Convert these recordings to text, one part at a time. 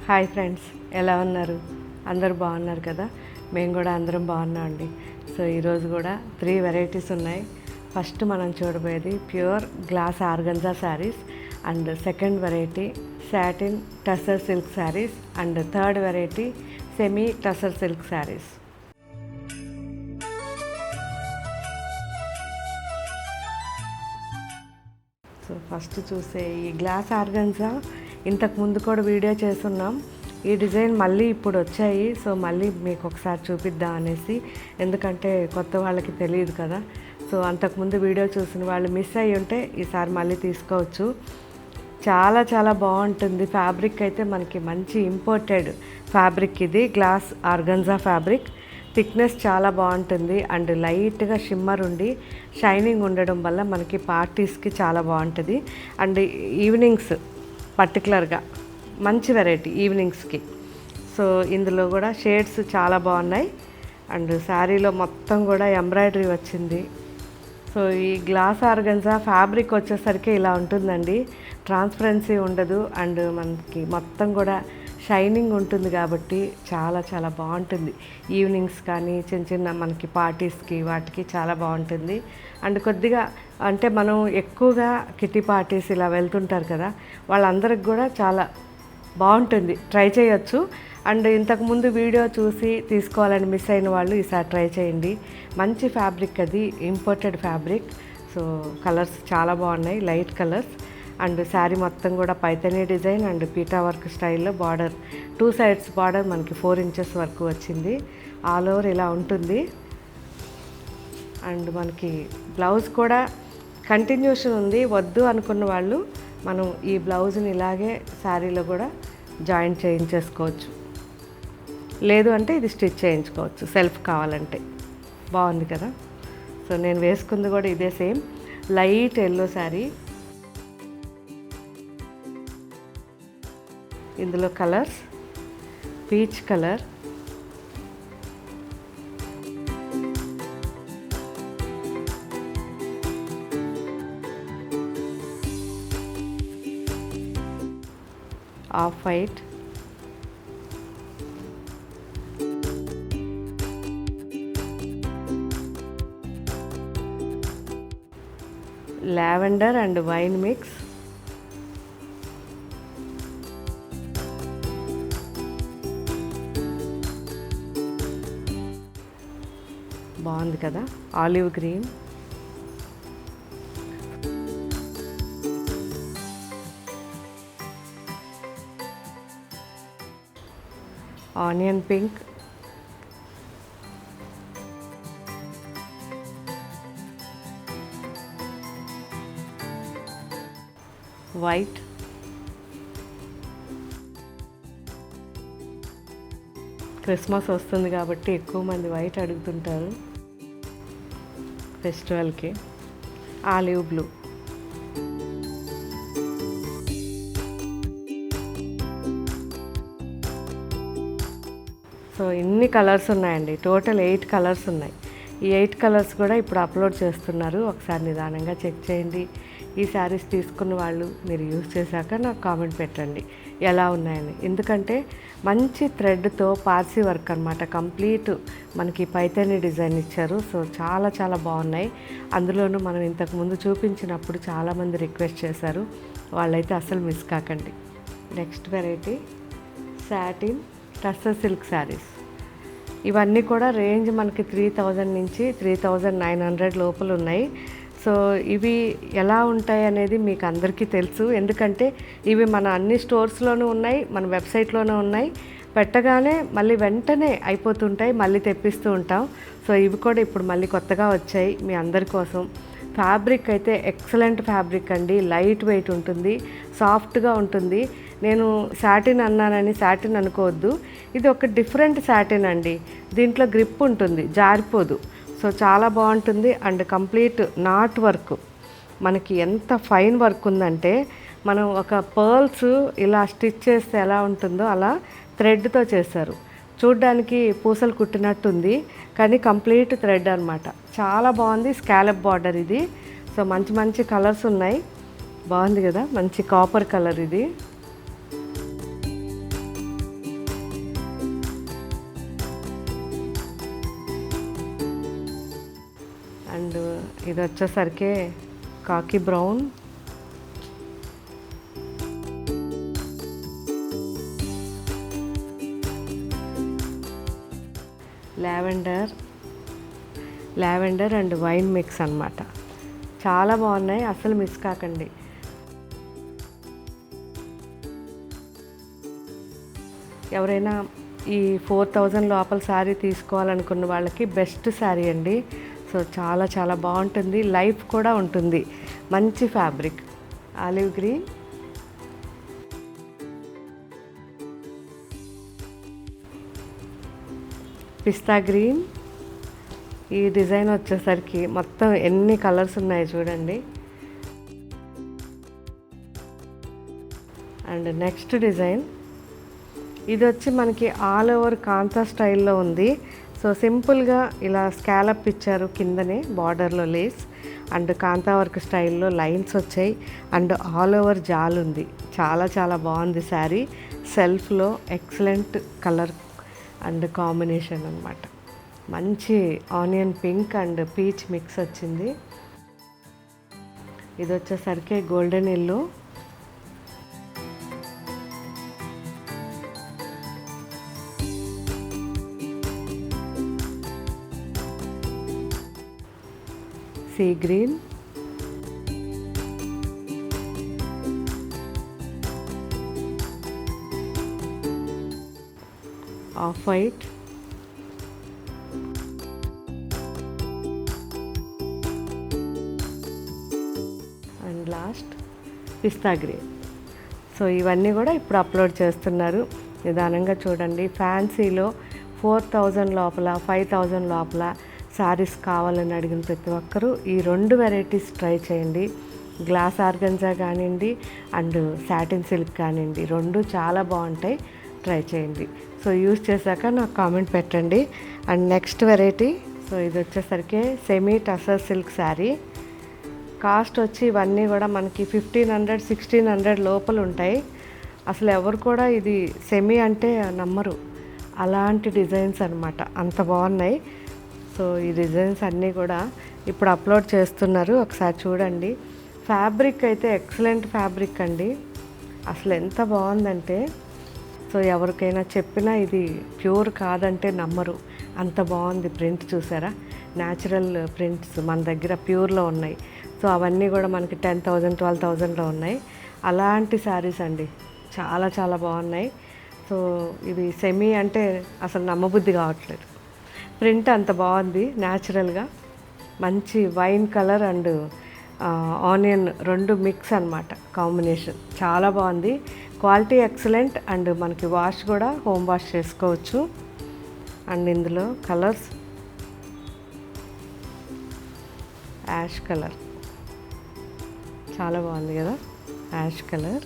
Hi friends, ఎలా ఉన్నారు? అందరూ బాగున్నారు కదా? మేము కూడా అందరం బాగున్నాం అండి. సో ఈరోజు కూడా 3 వెరైటీస్ ఉన్నాయి. ఫస్ట్ మనం చూడబోయేది pure glass organza saris, and second variety satin tussar silk saris, and third variety semi tussar silk saris. So first చూసే ఈ గ్లాస్ ఆర్గంజా ఇంతకు ముందు కూడా వీడియో చేస్తున్నాం. ఈ డిజైన్ మళ్ళీ ఇప్పుడు వచ్చాయి. సో మళ్ళీ మీకు ఒకసారి చూపిద్దాం అనేసి, ఎందుకంటే కొత్త వాళ్ళకి తెలియదు కదా. సో అంతకుముందు వీడియో చూసిన వాళ్ళు మిస్ అయ్యి ఉంటే ఈసారి మళ్ళీ తీసుకోవచ్చు. చాలా చాలా బాగుంటుంది. ఫ్యాబ్రిక్ అయితే మనకి మంచి ఇంపోర్టెడ్ ఫ్యాబ్రిక్, ఇది గ్లాస్ ఆర్గంజా ఫ్యాబ్రిక్. థిక్నెస్ చాలా బాగుంటుంది అండ్ లైట్గా షిమ్మర్ ఉండి షైనింగ్ ఉండడం వల్ల మనకి పార్టీస్కి చాలా బాగుంటుంది. అండ్ ఈవినింగ్స్ పర్టికులర్గా మంచి వెరైటీ ఈవినింగ్స్కి. సో ఇందులో కూడా షేడ్స్ చాలా బాగున్నాయి అండ్ శారీలో మొత్తం కూడా ఎంబ్రాయిడరీ వచ్చింది. సో ఈ గ్లాస్ ఆర్గంజా ఫ్యాబ్రిక్ వచ్చేసరికి ఇలా ఉంటుందండి, ట్రాన్స్పరెన్సీ ఉండదు అండ్ మనకి మొత్తం కూడా షైనింగ్ ఉంటుంది కాబట్టి చాలా చాలా బాగుంటుంది. ఈవినింగ్స్ కానీ చిన్న చిన్న మనకి పార్టీస్కి వాటికి చాలా బాగుంటుంది. అండ్ కొద్దిగా అంటే మనం ఎక్కువగా కిట్టి పార్టీస్ ఇలా వెళ్తుంటారు కదా, వాళ్ళందరికి కూడా చాలా బాగుంటుంది, ట్రై చేయొచ్చు. అండ్ ఇంతకుముందు వీడియో చూసి తీసుకోవాలని మిస్ అయిన వాళ్ళు ఈసారి ట్రై చేయండి. మంచి ఫ్యాబ్రిక్, అది ఇంపోర్టెడ్ ఫ్యాబ్రిక్. సో కలర్స్ చాలా బాగున్నాయి, లైట్ కలర్స్. అండ్ శారీ మొత్తం కూడా Paithani design and PETA work స్టైల్లో బార్డర్, 2 సైడ్స్ బార్డర్ మనకి 4 ఇంచెస్ వరకు వచ్చింది. ఆల్ ఓవర్ ఇలా ఉంటుంది. అండ్ మనకి బ్లౌజ్ కూడా కంటిన్యూషన్ ఉంది. వద్దు అనుకున్న వాళ్ళు మనం ఈ బ్లౌజ్ని ఇలాగే శారీలో కూడా జాయింట్ చేయించేసుకోవచ్చు, లేదు అంటే ఇది స్టిచ్ చేయించుకోవచ్చు సెల్ఫ్ కావాలంటే. బాగుంది కదా. సో నేను వేసుకుంది కూడా ఇదే సేమ్ లైట్ ఎల్లో శారీ. ఇందులో colours peach colour, off white, lavender and wine mix, బాగుంది కదా, olive green, onion pink, white, Christmas వస్తుంది కాబట్టి ఎక్కువ మంది వైట్ అడుగుతుంటారు ఫెస్టివల్కి. ఆలివ్ బ్లూ, సో ఇన్ని కలర్స్ ఉన్నాయండి. టోటల్ 8 కలర్స్ ఉన్నాయి. ఈ 8 కలర్స్ కూడా ఇప్పుడు అప్లోడ్ చేస్తున్నారు, ఒకసారి నిదానంగా చెక్ చేయండి. ఈ శారీస్ తీసుకున్న వాళ్ళు మీరు యూజ్ చేశాక నాకు కామెంట్ పెట్టండి ఎలా ఉన్నాయని. ఎందుకంటే మంచి థ్రెడ్తో పార్సీ వర్క్ అనమాట, కంప్లీట్ మనకి పైతనీ డిజైన్ ఇచ్చారు. సో చాలా చాలా బాగున్నాయి. అందులోనూ మనం ఇంతకుముందు చూపించినప్పుడు చాలామంది రిక్వెస్ట్ చేశారు, వాళ్ళైతే అసలు మిస్ కాకండి. Next variety satin tussar silk saris. ఇవన్నీ కూడా రేంజ్ మనకి 3000 నుంచి 3900 లోపల ఉన్నాయి. సో ఇవి ఎలా ఉంటాయి అనేది మీకు అందరికీ తెలుసు, ఎందుకంటే ఇవి మన అన్ని స్టోర్స్లోనూ ఉన్నాయి, మన వెబ్సైట్లోనూ ఉన్నాయి. పెట్టగానే మళ్ళీ వెంటనే అయిపోతుంటాయి, మళ్ళీ తెప్పిస్తూ ఉంటాం. సో ఇవి కూడా ఇప్పుడు మళ్ళీ కొత్తగా వచ్చాయి మీ అందరి కోసం. ఫ్యాబ్రిక్ అయితే ఎక్సలెంట్ ఫ్యాబ్రిక్ అండి, లైట్ వెయిట్ ఉంటుంది, సాఫ్ట్గా ఉంటుంది. నేను సాటిన్ అన్నానని సాటిన్ అనుకోవద్దు, ఇది ఒక డిఫరెంట్ సాటిన్ అండి. దీంట్లో గ్రిప్ ఉంటుంది, జారిపోదు. సో చాలా బాగుంటుంది. అండ్ కంప్లీట్ నాట్ వర్క్, మనకి ఎంత ఫైన్ వర్క్ ఉందంటే మనం ఒక పర్ల్స్ ఇలా స్టిచ్ చేస్తే ఎలా ఉంటుందో అలా థ్రెడ్తో చేశారు. చూడ్డానికి పూసలు కుట్టినట్టుంది కానీ కంప్లీట్ థ్రెడ్ అనమాట. చాలా బాగుంది. స్కాలప్ బార్డర్ ఇది. సో మంచి మంచి కలర్స్ ఉన్నాయి, బాగుంది కదా. మంచి కాపర్ కలర్ ఇది. ఇది వచ్చేసరికి కాకి brown, lavender and wine mix అన్నమాట. చాలా బాగున్నాయి, అసలు మిస్ కాకండి. ఎవరైనా ఈ 4000 లోపల శారీ తీసుకోవాలనుకున్న వాళ్ళకి బెస్ట్ శారీ అండి. సో చాలా చాలా బాగుంటుంది, లైఫ్ కూడా ఉంటుంది. మంచి ఫ్యాబ్రిక్. ఆలివ్ గ్రీన్, పిస్తా గ్రీన్. ఈ డిజైన్ వచ్చేసరికి మొత్తం ఎన్ని కలర్స్ ఉన్నాయి చూడండి. అండ్ నెక్స్ట్ డిజైన్ ఇది వచ్చి మనకి ఆల్ ఓవర్ కాంతా స్టైల్లో ఉంది. సో సింపుల్గా ఇలా స్కాలప్ ఇచ్చారు, కిందనే బార్డర్లో లేస్ అండ్ కాంతా వర్క్ స్టైల్లో లైన్స్ వచ్చాయి అండ్ ఆల్ ఓవర్ జాల్ ఉంది. చాలా చాలా బాగుంది శారీ. సెల్ఫ్లో ఎక్సలెంట్ కలర్ అండ్ కాంబినేషన్ అన్నమాట. మంచి onion pink and peach mix వచ్చింది. ఇది వచ్చేసరికి golden yellow, sea green, off white, and last pista green. So ఇవన్నీ కూడా ఇప్పుడు అప్లోడ్ చేస్తున్నారు. నిదానంగా చూడండి. ఫ్యాన్సీలో 4000 లోపల 5000 లోపల శారీస్ కావాలని అడిగిన ప్రతి ఒక్కరూ ఈ 2 వెరైటీస్ ట్రై చేయండి. గ్లాస్ ఆర్గంజా కానివ్వండి అండ్ సాటిన్ సిల్క్ కానివ్వండి, 2 చాలా బాగుంటాయి. ట్రై చేయండి. సో యూజ్ చేశాక నాకు కామెంట్ పెట్టండి. అండ్ నెక్స్ట్ వెరైటీ, సో ఇది వచ్చేసరికి semi tussar silk sari. Cost వచ్చి ఇవన్నీ కూడా మనకి 1500 1600 లోపల ఉంటాయి. అసలు ఎవరు కూడా ఇది సెమీ అంటే నమ్మరు, అలాంటి డిజైన్స్ అనమాట. అంత బాగున్నాయి. సో ఈ డిజైన్స్ అన్నీ కూడా ఇప్పుడు అప్లోడ్ చేస్తున్నారు, ఒకసారి చూడండి. ఫ్యాబ్రిక్ అయితే ఎక్సలెంట్ ఫ్యాబ్రిక్ అండి, అసలు ఎంత బాగుందంటే. సో ఎవరికైనా చెప్పినా ఇది ప్యూర్ కాదంటే నమ్మరు, అంత బాగుంది. ప్రింట్ చూసారా, న్యాచురల్ ప్రింట్స్ మన దగ్గర ప్యూర్లో ఉన్నాయి. సో అవన్నీ కూడా మనకి 10,000 12,000లో ఉన్నాయి. అలాంటి శారీస్ అండి, చాలా చాలా బాగున్నాయి. సో ఇవి సెమీ అంటే అసలు నమ్మబుద్ధి కావట్లేదు. ప్రింట్ అంత బాగుంది, న్యాచురల్గా మంచి wine colour and onion 2 mix అన్నమాట కాంబినేషన్. చాలా బాగుంది, క్వాలిటీ ఎక్సలెంట్ అండ్ మనకి వాష్ కూడా హోమ్ వాష్ చేసుకోవచ్చు. అండ్ ఇందులో కలర్స్ యాష్ కలర్, చాలా బాగుంది కదా యాష్ కలర్.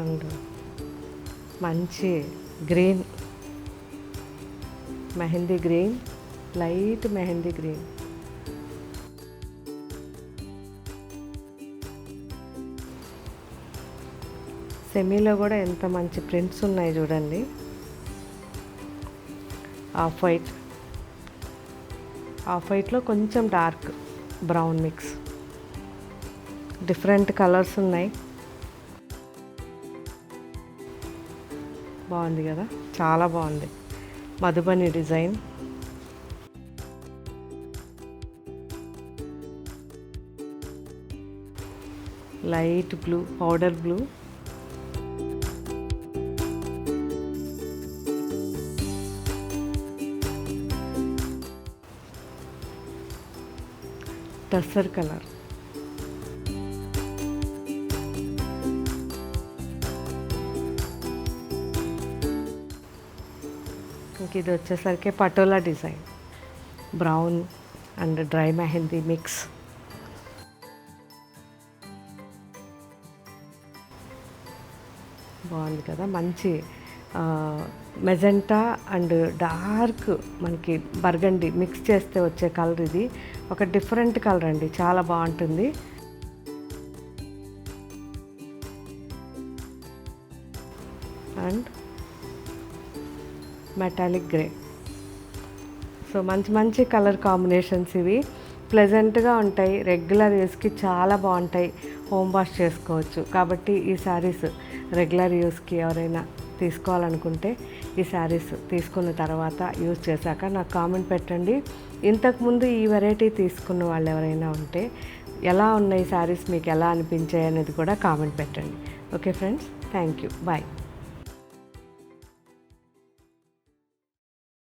అండ్ మంచి green, mehndi green, light mehndi green. సెమీలో కూడా ఎంత మంచి ప్రింట్స్ ఉన్నాయి చూడండి. ఆఫ్ వైట్లో కొంచెం dark brown mix, different colours ఉన్నాయి. బాగుంది కదా, చాలా బాగుంది. Madhubani design, light blue, powder blue, tussar colour, ఇది వచ్చేసరికి patola design, brown and dry mehndi mix. బాగుంది కదా, మంచి మెజెంటా అండ్ డార్క్ మనకి బర్గండి మిక్స్ చేస్తే వచ్చే కలర్ ఇది. ఒక డిఫరెంట్ కలర్ అండి, చాలా బాగుంటుంది. అండ్ మెటాలిక్ గ్రే, సో మంచి మంచి కలర్ కాంబినేషన్స్ ఇవి, ప్లెజెంట్గా ఉంటాయి, రెగ్యులర్ యూస్కి చాలా బాగుంటాయి, హోమ్ వాష్ చేసుకోవచ్చు. కాబట్టి ఈ శారీస్ రెగ్యులర్ యూస్కి ఎవరైనా తీసుకోవాలనుకుంటే ఈ శారీస్ తీసుకున్న తర్వాత యూజ్ చేశాక నాకు కామెంట్ పెట్టండి. ఇంతకుముందు ఈ వెరైటీ తీసుకున్న వాళ్ళు ఎవరైనా ఉంటే ఎలా ఉన్నాయి శారీస్, మీకు ఎలా అనిపించాయి అనేది కూడా కామెంట్ పెట్టండి. Okay friends, thank you, bye.